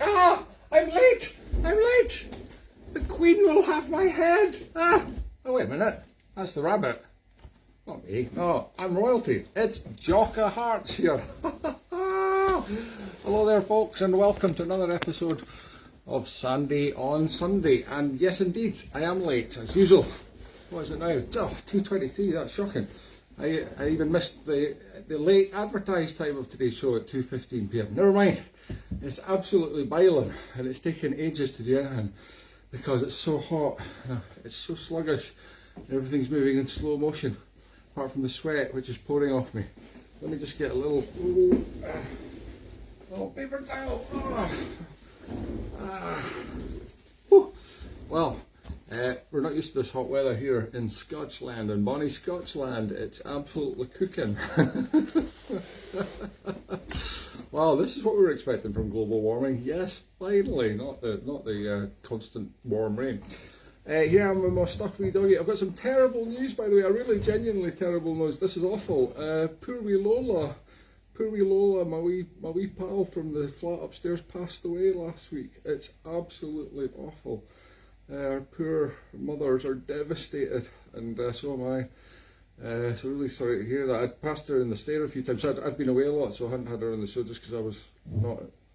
Ah, I'm late! I'm late! The Queen will have my head! Ah! Oh, wait a minute. That's the rabbit. Not me. No, I'm royalty. It's Jock of Tarts here. Hello there, folks, and welcome to another episode of Sandy on Sunday. And yes, indeed, I am late, as usual. What is it now? Oh, 2:23, that's shocking. I even missed the late advertised time of today's show at 2:15 p.m. Never mind. It's absolutely boiling, and it's taken ages to do anything because it's so hot. It's so sluggish. Everything's moving in slow motion, apart from the sweat which is pouring off me. Let me just get a little paper towel. Well, we're not used to this hot weather here in Scotland, and bonny Scotland, it's absolutely cooking. Wow, this is what we were expecting from global warming. Yes, finally, not the constant warm rain. Here I am with my stuffed wee doggy. I've got some terrible news, by the way. A really genuinely terrible news. This is awful. Poor wee Lola, my wee pal from the flat upstairs, passed away last week. It's absolutely awful. Our poor mothers are devastated, and so am I. So really sorry to hear that. I'd passed her in the stair a few times. I'd been away a lot, so I hadn't had her on the show just because I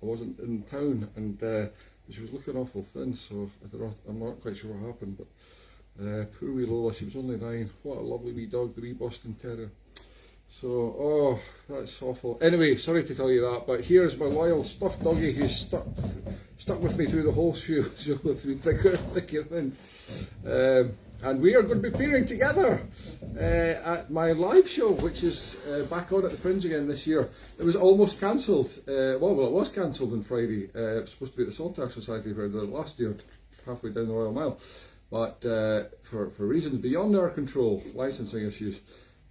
wasn't in town, and she was looking awful thin. So I'm not quite sure what happened, but poor wee Lola. She was only 9. What a lovely wee dog, the wee Boston Terrier. So, oh, that's awful. Anyway, sorry to tell you that, but here's my loyal stuffed doggy who's stuck with me through the whole show, so through thick and thin. And we are going to be appearing together at my live show, which is back on at the Fringe again this year. It was almost cancelled. Well, it was cancelled on Friday. It was supposed to be at the Saltaire Society where I did it last year, halfway down the Royal Mile. But for reasons beyond our control, licensing issues,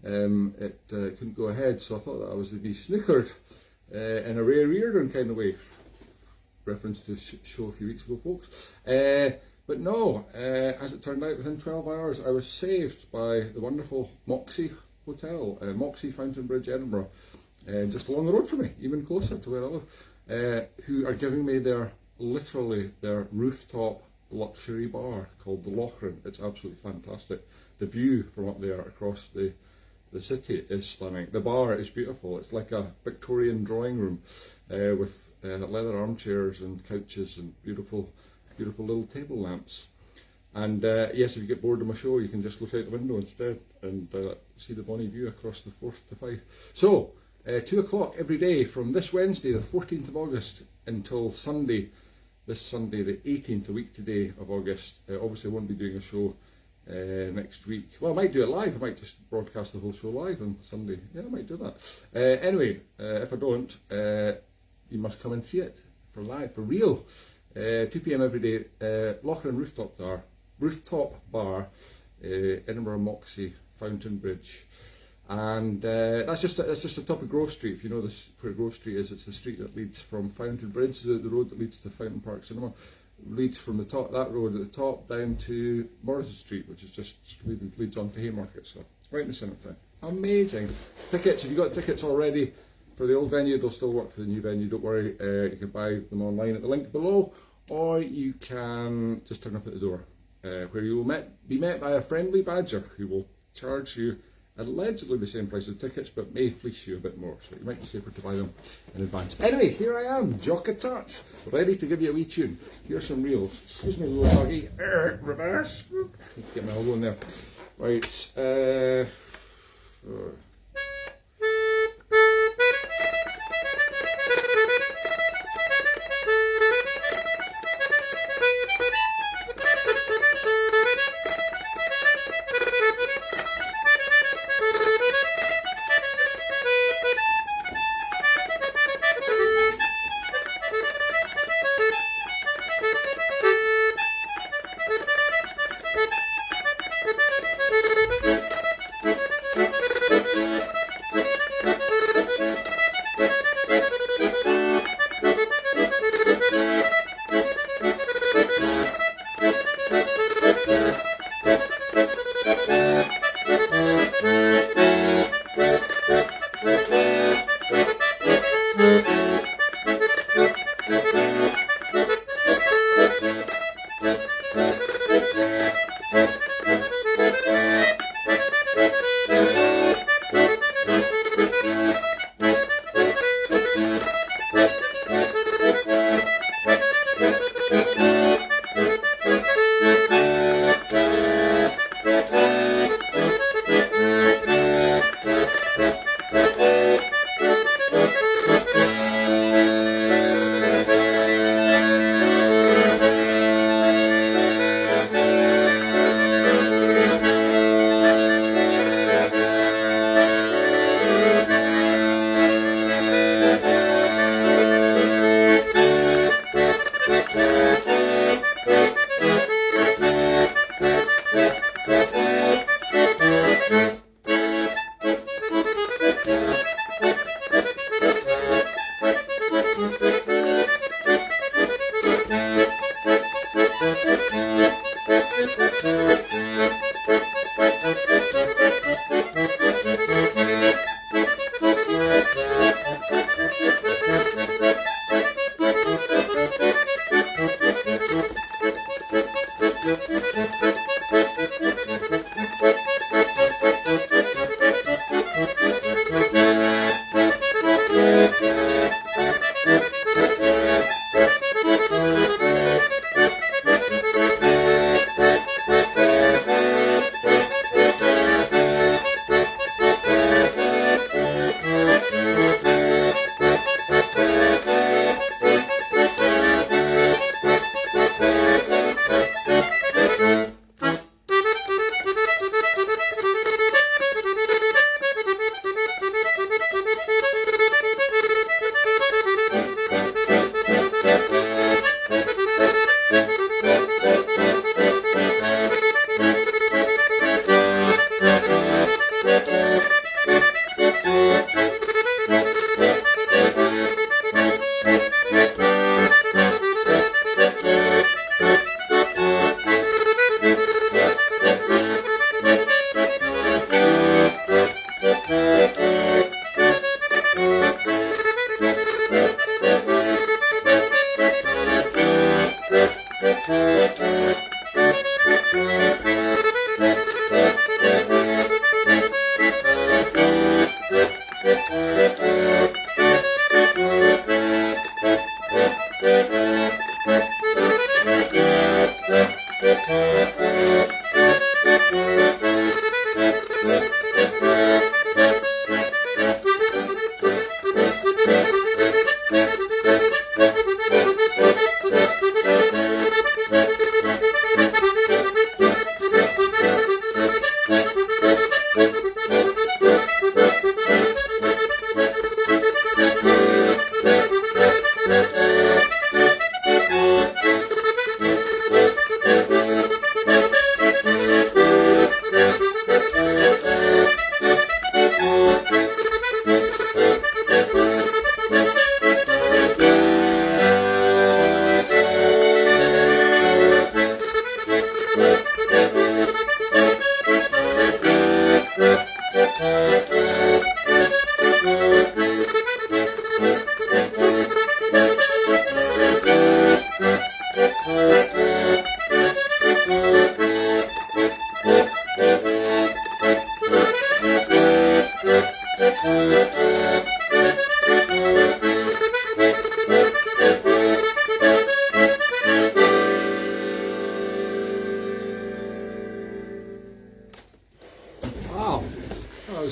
it couldn't go ahead. So I thought that I was to be snookered in a Ray Reardon kind of way. Reference to show a few weeks ago, folks. But no, as it turned out, within 12 hours I was saved by the wonderful Moxy Hotel, Moxy Fountainbridge, Edinburgh, just along the road from me, even closer to where I live, who are giving me their rooftop luxury bar called the Lochrin. It's absolutely fantastic. The view from up there across the city is stunning. The bar is beautiful. It's like a Victorian drawing room with leather armchairs and couches and beautiful little table lamps. And yes, if you get bored of my show, you can just look out the window instead and see the bonny view across the Forth to Fife. So, 2 o'clock every day from this Wednesday, the 14th of August, until Sunday, this Sunday, the 18th, a week today of August. Obviously, I won't be doing a show next week. Well, I might do it live. I might just broadcast the whole show live on Sunday. Yeah, I might do that. Anyway, if I don't, you must come and see it for live, for real. 2 p.m. every day, Lochrin Rooftop Bar, Edinburgh Moxy Fountainbridge, and that's just the top of Grove Street. If you know this, where Grove Street is, it's the street that leads from Fountainbridge, the road that leads to Fountain Park Cinema, leads from that road at the top down to Morrison Street, which is just leads on to Haymarket. So right in the centre of town. Amazing. Tickets, if you've got tickets already for the old venue, they'll still work for the new venue, don't worry. You can buy them online at the link below, or you can just turn up at the door, where you will be met by a friendly badger who will charge you allegedly the same price as tickets, but may fleece you a bit more, so it might be safer to buy them in advance. Anyway, here I am, Jock of Tarts, ready to give you a wee tune. Here's some reels. Excuse me, little doggy. Reverse. Get my elbow in there. Right.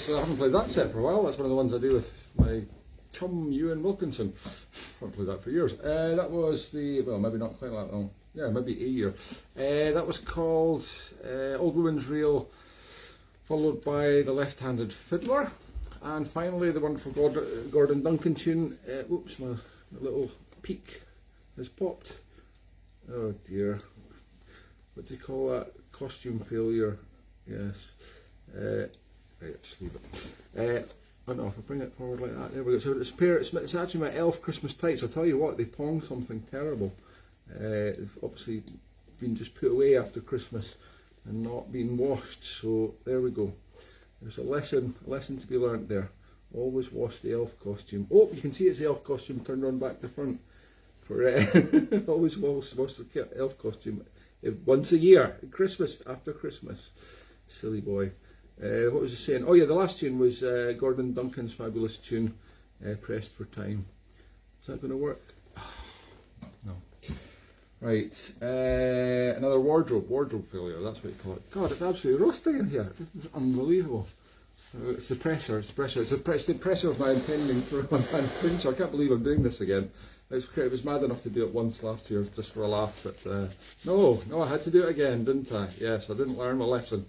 I haven't played that set for a while. That's one of the ones I do with my chum Ewan Wilkinson. I haven't played that for years. That was the, well, maybe not quite that long. Yeah, maybe a year. That was called Old Woman's Reel, followed by The Left-Handed Fiddler, and finally the wonderful Gordon Duncan tune. Whoops, my little peak has popped. Oh dear. What do you call that? Costume failure. Yes. Right, just leave it. I don't know if I bring it forward like that. There we go. So it's actually my elf Christmas tights. I'll tell you what, they pong something terrible. They've obviously been just put away after Christmas and not been washed. So there we go. There's a lesson to be learnt there. Always wash the elf costume. Oh, you can see it's the elf costume turned on back to front. For always wash the elf costume once a year, Christmas after Christmas. Silly boy. What was I saying? Oh yeah, the last tune was Gordon Duncan's fabulous tune, Pressed for Time. Is that going to work? No. Right, another wardrobe failure, that's what you call it. God, it's absolutely roasting in here. It's unbelievable. It's the pressure, it's the pressure of my impending one-man Fringe. I can't believe I'm doing this again. It was mad enough to do it once last year, just for a laugh, but no, I had to do it again, didn't I? Yes, I didn't learn my lesson.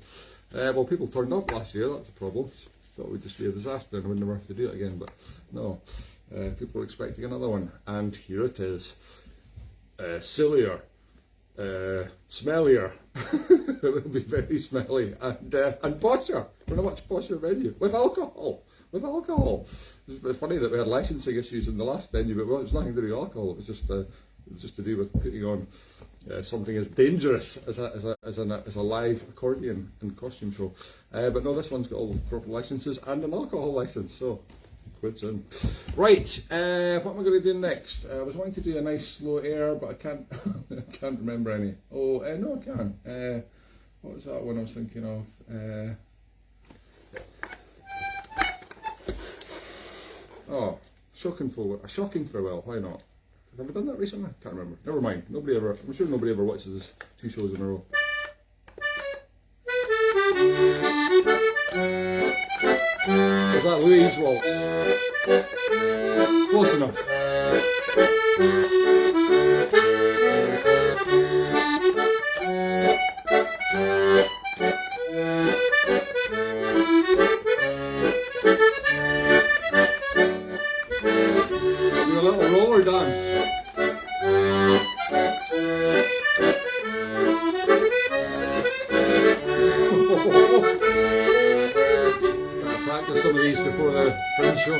Well, people turned up last year, that's the problem. Thought it would just be a disaster and I would never have to do it again, but no. People were expecting another one, and here it is. Sillier, smellier, it will be very smelly, and posher, for a much posher venue, with alcohol. It's funny that we had licensing issues in the last venue, but well, it was nothing to do with alcohol, it was just to do with putting on something as dangerous as a live accordion and costume show. But no, this one's got all the proper licenses and an alcohol license, so quits in. Right, what am I going to do next? I was wanting to do a nice slow air, but I can't I can't remember any. Oh, no, I can. What was that one I was thinking of? Oh, a shocking farewell. Why not? Have I done that recently? Can't remember. Never mind. I'm sure nobody ever watches this 2 shows in a row. Was that Louise Waltz? Close enough. Do a little roller dance. Practice some of these before the Fringe show.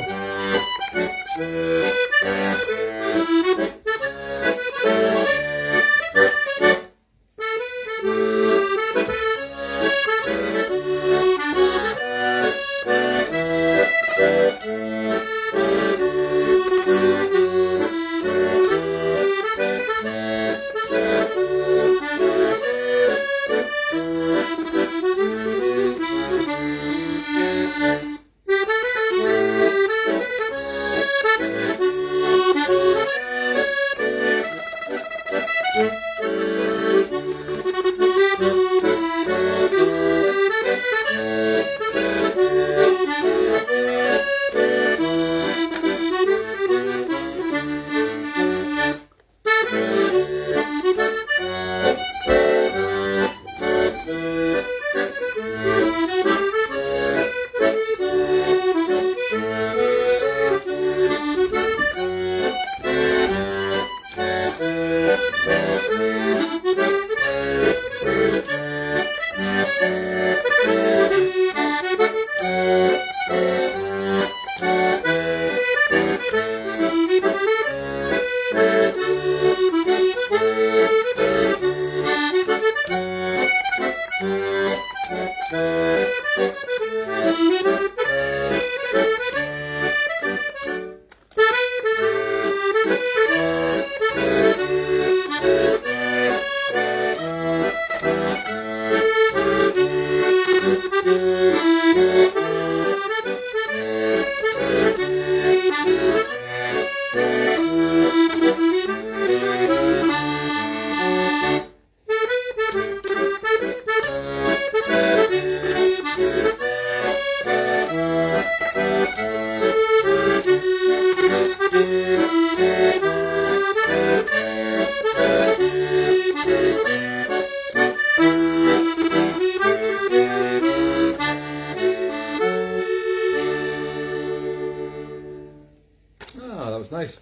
That was nice.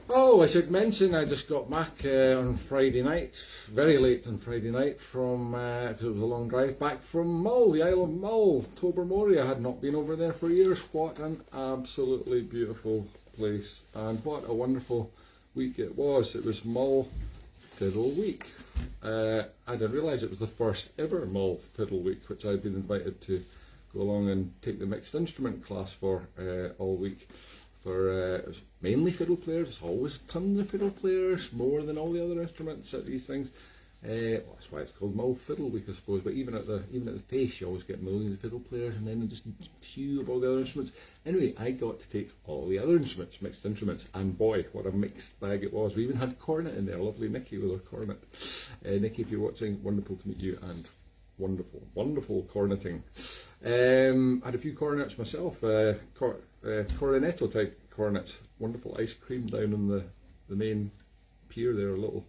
Oh, I should mention I just got back on Friday night, very late on Friday night from, because it was a long drive, back from Mull, the Isle of Mull, Tobermory. I had not been over there for years. What an absolutely beautiful place, and what a wonderful week it was. It was Mull Fiddle Week. I didn't realise it was the first ever Mull Fiddle Week, which I'd been invited to go along and take the mixed instrument class for all week. It was mainly fiddle players. There's always tons of fiddle players, more than all the other instruments at these things. Well, that's why it's called Mull Fiddle Week, I suppose. But even at the face, you always get millions of fiddle players, and then just few of all the other instruments. Anyway, I got to take all the other instruments, mixed instruments, and boy, what a mixed bag it was. We even had cornet in there. Lovely Nikki with her cornet. Nikki, if you're watching, wonderful to meet you, and wonderful corneting. Had a few cornets myself. Cornetto type cornets. Wonderful ice cream down in the main pier there. A little.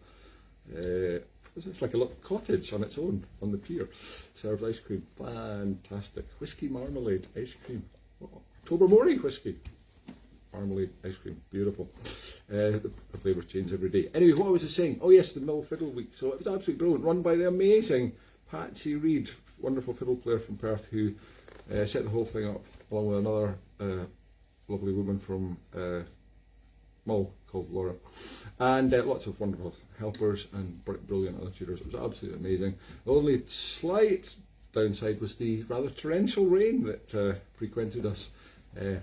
It's like a little cottage on its own on the pier. Served ice cream. Fantastic. Whiskey marmalade ice cream. Oh, Tobermory whiskey marmalade ice cream. Beautiful. The flavours change every day. Anyway, what was I saying? Oh yes, the Mull Fiddle Week. So it was absolutely brilliant. Run by the amazing Patsy Reid, wonderful fiddle player from Perth, who set the whole thing up along with another lovely woman from Mull called Laura, and lots of wonderful helpers and brilliant other tutors. It was absolutely amazing. The only slight downside was the rather torrential rain that frequented us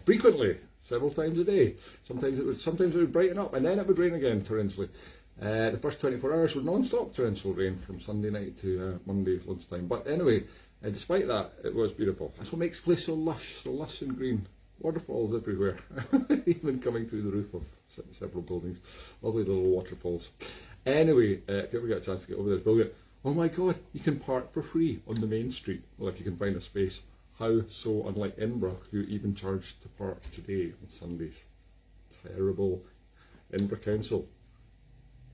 frequently, several times a day. Sometimes it would brighten up and then it would rain again torrentially. The first 24 hours were non-stop torrential rain from Sunday night to Monday lunchtime. But anyway, despite that, it was beautiful. That's what makes the place so lush and green. Waterfalls everywhere, even coming through the roof of several buildings. Lovely little waterfalls. Anyway, if you ever get a chance to get over there, it's brilliant. Oh my God, you can park for free on the main street. Well, if you can find a space. How so unlike Edinburgh, who even charge to park today on Sundays. Terrible. Edinburgh Council.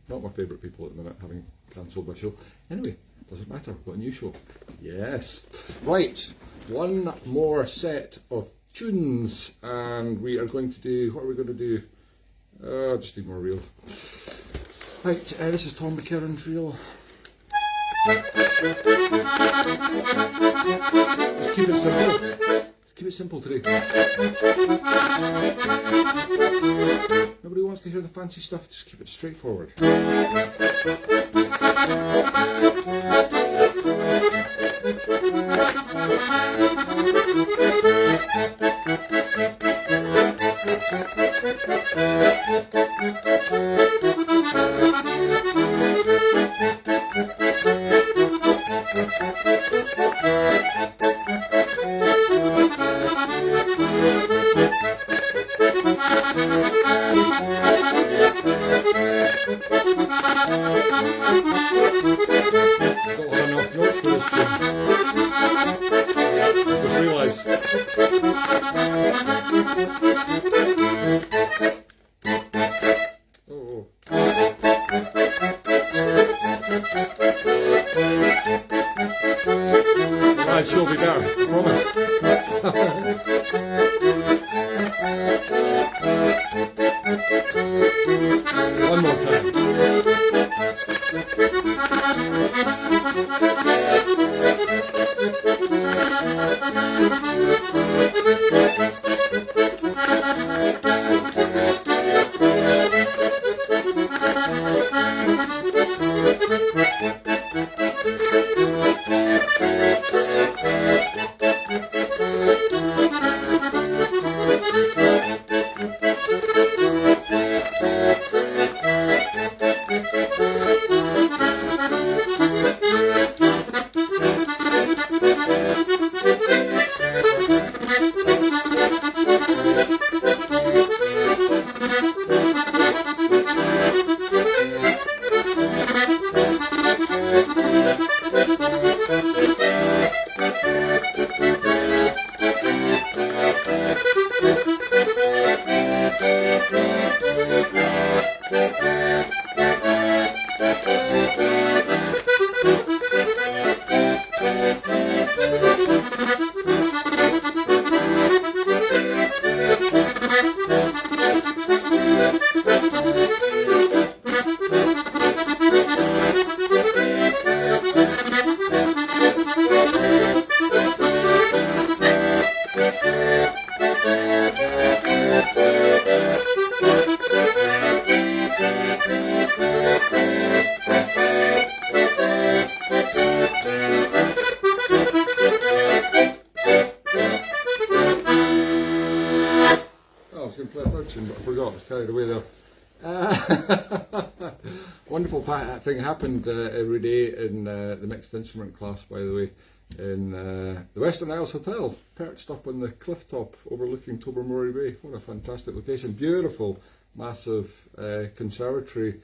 Not my favourite people at the minute, having cancelled my show. Anyway, doesn't matter, we've got a new show. Yes. Right, one more set of tunes, and we are going to do, what are we going to do? Just need more reel. Right, this is Tom McKerron's reel. Just keep it simple. Let's keep it simple today. Nobody wants to hear the fancy stuff, just keep it straightforward. Don't have enough notes for this tune. Just realised. Oh. Right, she'll be there, I promise. One more time. But I forgot, I was carried away there. Wonderful thing happened every day in the mixed instrument class, by the way, in the Western Isles Hotel, perched up on the cliff top overlooking Tobermory Bay. What a fantastic location. Beautiful, massive conservatory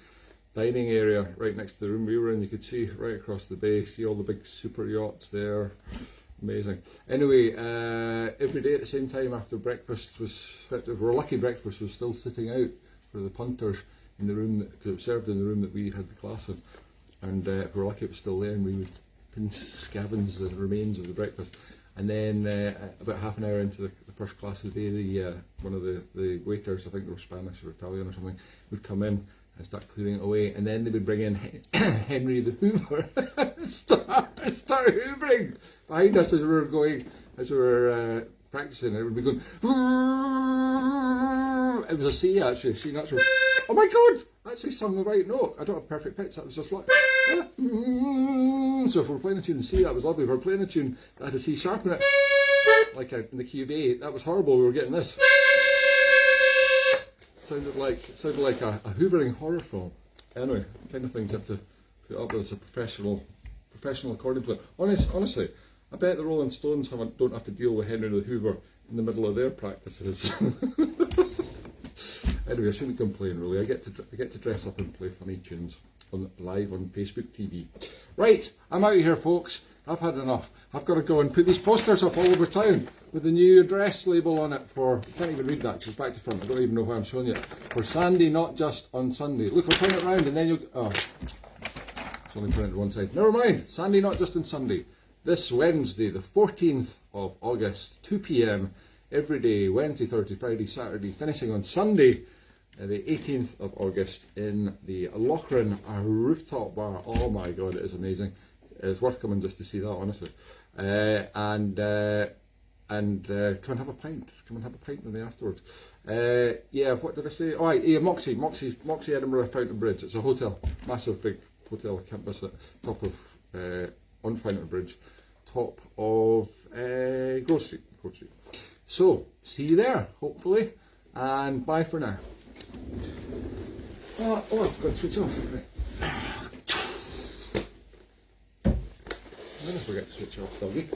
dining area right next to the room we were in. You could see right across the bay, see all the big super yachts there. Amazing. Anyway, every day at the same time after breakfast was, we're lucky breakfast was still sitting out for the punters in the room, because it was served in the room that we had the class in. And if we were lucky it was still there, and we would scavenge the remains of the breakfast. And then about half an hour into the first class of the day, one of the waiters, I think they were Spanish or Italian or something, would come in and start clearing it away, and then they would bring in Henry the Hoover and start hoovering behind us as we were practicing. It would be going. It was a C actually. C natural. Oh my God! I actually sung the right note. I don't have perfect pitch. That was just like. So if we're playing a tune in C, that was lovely. If we're playing a tune that had a C sharp in it, like in the key of A, that was horrible. We were getting this. Sounded like a hoovering horror film. Anyway, the kind of things you have to put up with as a professional accordion player. Honestly, I bet the Rolling Stones don't have to deal with Henry the Hoover in the middle of their practices. Anyway, I shouldn't complain really. I get to dress up and play funny tunes live on Facebook TV. Right, I'm out of here, folks. I've had enough. I've got to go and put these posters up all over town with the new address label on it for, I can't even read that, because back to front, I don't even know why I'm showing you it. For Sandy, not just on Sunday. Look, I'll turn it around and then you'll, oh, it's only printed one side. Never mind, Sandy, not just on Sunday. This Wednesday, the 14th of August, 2 p.m, every day, Wednesday, Thursday, Friday, Saturday, finishing on Sunday, the 18th of August in the Lochrin Rooftop Bar. Oh my God, it is amazing. It's worth coming just to see that, honestly. And come and have a pint. Come and have a pint with me afterwards. Yeah, what did I say? Oh, yeah, Moxy Edinburgh Fountainbridge. It's a hotel, massive big hotel. I can't miss it. Top of on Fountainbridge, top of Grove Street. So see you there, hopefully, and bye for now. Oh, I've got to switch off. Right. I never forget to switch off, doggy.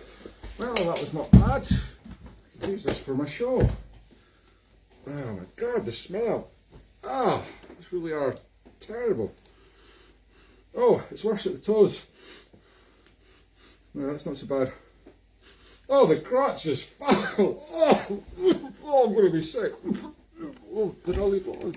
Well, that was not bad. Use this for my show. Oh my God, the smell. Ah, these really are terrible. Oh, it's worse at the toes. No, that's not so bad. Oh, the crotch is foul. Oh, I'm going to be sick. Oh, but I'll leave it on.